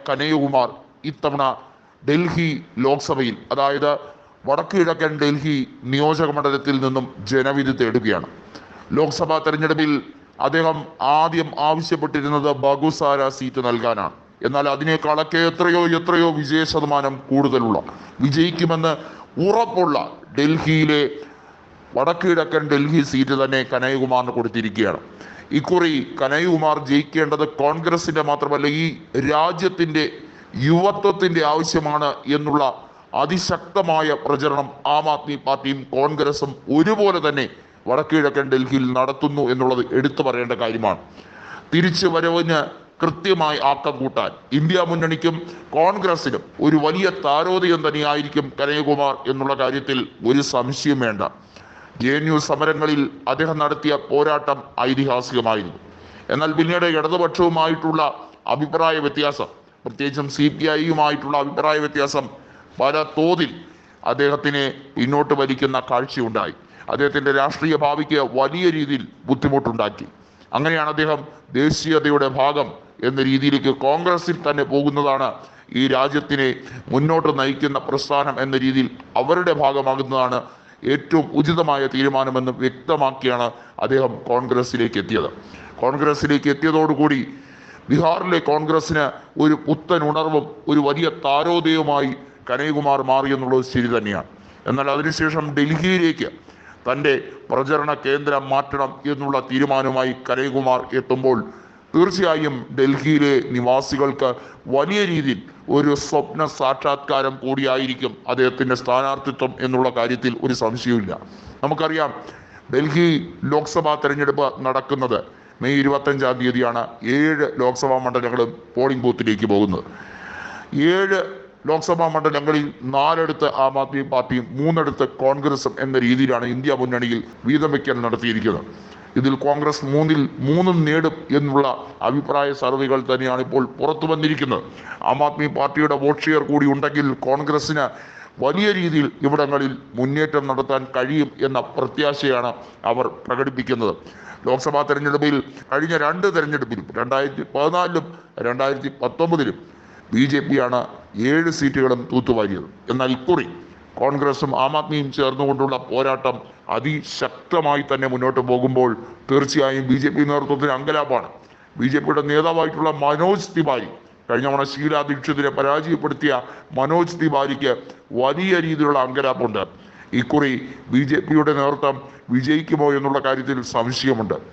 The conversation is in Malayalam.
കനയ്യകുമാർ ഇത്തവണ ഡൽഹി ലോക്സഭയിൽ, അതായത് വടക്ക് കിഴക്കൻ ഡൽഹി നിയോജക മണ്ഡലത്തിൽ നിന്നും ജനവിധി തേടുകയാണ്. ലോക്സഭാ തെരഞ്ഞെടുപ്പിൽ അദ്ദേഹം ആദ്യം ആവശ്യപ്പെട്ടിരുന്നത് ബഗുസാര സീറ്റ് നൽകാനാണ്. എന്നാൽ അതിനേക്കാളൊക്കെ എത്രയോ വിജയ ശതമാനം കൂടുതലുള്ള, വിജയിക്കുമെന്ന് ഉറപ്പുള്ള ഡൽഹിയിലെ വടക്ക് കിഴക്കൻ ഡൽഹി സീറ്റ് തന്നെ കനയ്യകുമാറിന് കൊടുത്തിരിക്കുകയാണ്. ഇക്കുറി കനയ്യകുമാർ ജയിക്കേണ്ടത് കോൺഗ്രസിന്റെ മാത്രമല്ല, ഈ രാജ്യത്തിന്റെ യുവത്വത്തിന്റെ ആവശ്യമാണ് എന്നുള്ള അതിശക്തമായ പ്രചരണം ആം ആദ്മി പാർട്ടിയും കോൺഗ്രസും ഒരുപോലെ തന്നെ വടക്ക് കിഴക്കൻ ഡൽഹിയിൽ നടത്തുന്നു എന്നുള്ളത് എടുത്തു പറയേണ്ട കാര്യമാണ്. തിരിച്ചു വരവിന് കൃത്യമായി ആക്കം കൂട്ടാൻ ഇന്ത്യ മുന്നണിക്കും കോൺഗ്രസിനും ഒരു വലിയ താരോദയം തന്നെയായിരിക്കും കനയ്യകുമാർ എന്നുള്ള കാര്യത്തിൽ ഒരു സംശയം വേണ്ട. JNU സമരങ്ങളിൽ അദ്ദേഹം നടത്തിയ പോരാട്ടം ഐതിഹാസികമായിരുന്നു. എന്നാൽ പിന്നീട് ഇടതുപക്ഷവുമായിട്ടുള്ള അഭിപ്രായ വ്യത്യാസം, പ്രത്യേകിച്ചും CPI-യുമായിട്ടുള്ള അഭിപ്രായ വ്യത്യാസം പല തോതിൽ അദ്ദേഹത്തിനെ പിന്നോട്ട് വലിക്കുന്ന കാഴ്ചയുണ്ടായി. അദ്ദേഹത്തിന്റെ രാഷ്ട്രീയ ഭാവിക്ക് വലിയ രീതിയിൽ ബുദ്ധിമുട്ടുണ്ടാക്കി. അങ്ങനെയാണ് അദ്ദേഹം ദേശീയതയുടെ ഭാഗം എന്ന രീതിയിലേക്ക് കോൺഗ്രസിൽ തന്നെ പോകുന്നതാണ് ഈ രാജ്യത്തിനെ മുന്നോട്ട് നയിക്കുന്ന പ്രസ്ഥാനം എന്ന രീതിയിൽ അവരുടെ ഭാഗമാകുന്നതാണ് ഏറ്റവും ഉചിതമായ തീരുമാനമെന്ന് വ്യക്തമാക്കിയാണ് അദ്ദേഹം കോൺഗ്രസിലേക്ക് എത്തിയത്. കോൺഗ്രസിലേക്ക് എത്തിയതോടുകൂടി ബീഹാറിലെ കോൺഗ്രസിന് ഒരു പുത്തൻ ഉണർവും ഒരു വലിയ താരോദയവുമായി കനയ്യകുമാർ മാറിയെന്നുള്ളത് ശരി തന്നെയാണ്. എന്നാൽ അതിനുശേഷം ഡൽഹിയിലേക്ക് തൻ്റെ പ്രചരണ കേന്ദ്രം മാറ്റണം എന്നുള്ള തീരുമാനവുമായി കനയ്യകുമാർ എത്തുമ്പോൾ തീർച്ചയായും ഡൽഹിയിലെ നിവാസികൾക്ക് വലിയ രീതിയിൽ ഒരു സ്വപ്ന സാക്ഷാത്കാരം കൂടിയായിരിക്കും അദ്ദേഹത്തിൻ്റെ സ്ഥാനാർത്ഥിത്വം എന്നുള്ള കാര്യത്തിൽ ഒരു സംശയവുമില്ല. നമുക്കറിയാം, ഡൽഹി ലോക്സഭാ തെരഞ്ഞെടുപ്പ് നടക്കുന്നത് മെയ് 25-ാം തീയതിയാണ്. 7 ലോക്സഭാ മണ്ഡലങ്ങളും പോളിംഗ് ബൂത്തിലേക്ക് പോകുന്നത്. 7 ലോക്സഭാ മണ്ഡലങ്ങളിൽ 4 ആം ആദ്മി പാർട്ടിയും 3 കോൺഗ്രസും എന്ന രീതിയിലാണ് ഇന്ത്യ മുന്നണിയിൽ വീതം വയ്ക്കൽ നടത്തിയിരിക്കുന്നത്. ഇതിൽ കോൺഗ്രസ് 3 നേടും എന്നുള്ള അഭിപ്രായ സർവേകൾ തന്നെയാണ് ഇപ്പോൾ പുറത്തു വന്നിരിക്കുന്നത്. ആം ആദ്മി പാർട്ടിയുടെ വോട്ട് ഷെയർ കൂടി ഉണ്ടെങ്കിൽ കോൺഗ്രസിന് വലിയ രീതിയിൽ ഇവിടങ്ങളിൽ മുന്നേറ്റം നടത്താൻ കഴിയും എന്ന പ്രത്യാശയാണ് അവർ പ്രകടിപ്പിക്കുന്നത്. ലോക്സഭാ തെരഞ്ഞെടുപ്പിൽ കഴിഞ്ഞ 2 തെരഞ്ഞെടുപ്പിലും 2014-ലും 2019-ലും BJP-യാണ് 7 സീറ്റുകളും തൂത്തുവാരിയത്. എന്നാൽ ഇക്കുറി കോൺഗ്രസും ആം ആദ്മിയും ചേർന്നുകൊണ്ടുള്ള പോരാട്ടം അതിശക്തമായി തന്നെ മുന്നോട്ട് പോകുമ്പോൾ തീർച്ചയായും BJP നേതൃത്വത്തിന് അങ്കലാപ്പാണ്. BJP-യുടെ നേതാവായിട്ടുള്ള മനോജ് തിവാരി, കഴിഞ്ഞ തവണ ഷീലാ ദീക്ഷിതിനെ പരാജയപ്പെടുത്തിയ മനോജ് തിവാരിക്ക് വലിയ രീതിയിലുള്ള അങ്കലാപ്പുണ്ട്. ഇക്കുറി BJP-യുടെ നേതൃത്വം വിജയിക്കുമോ എന്നുള്ള കാര്യത്തിൽ സംശയമുണ്ട്.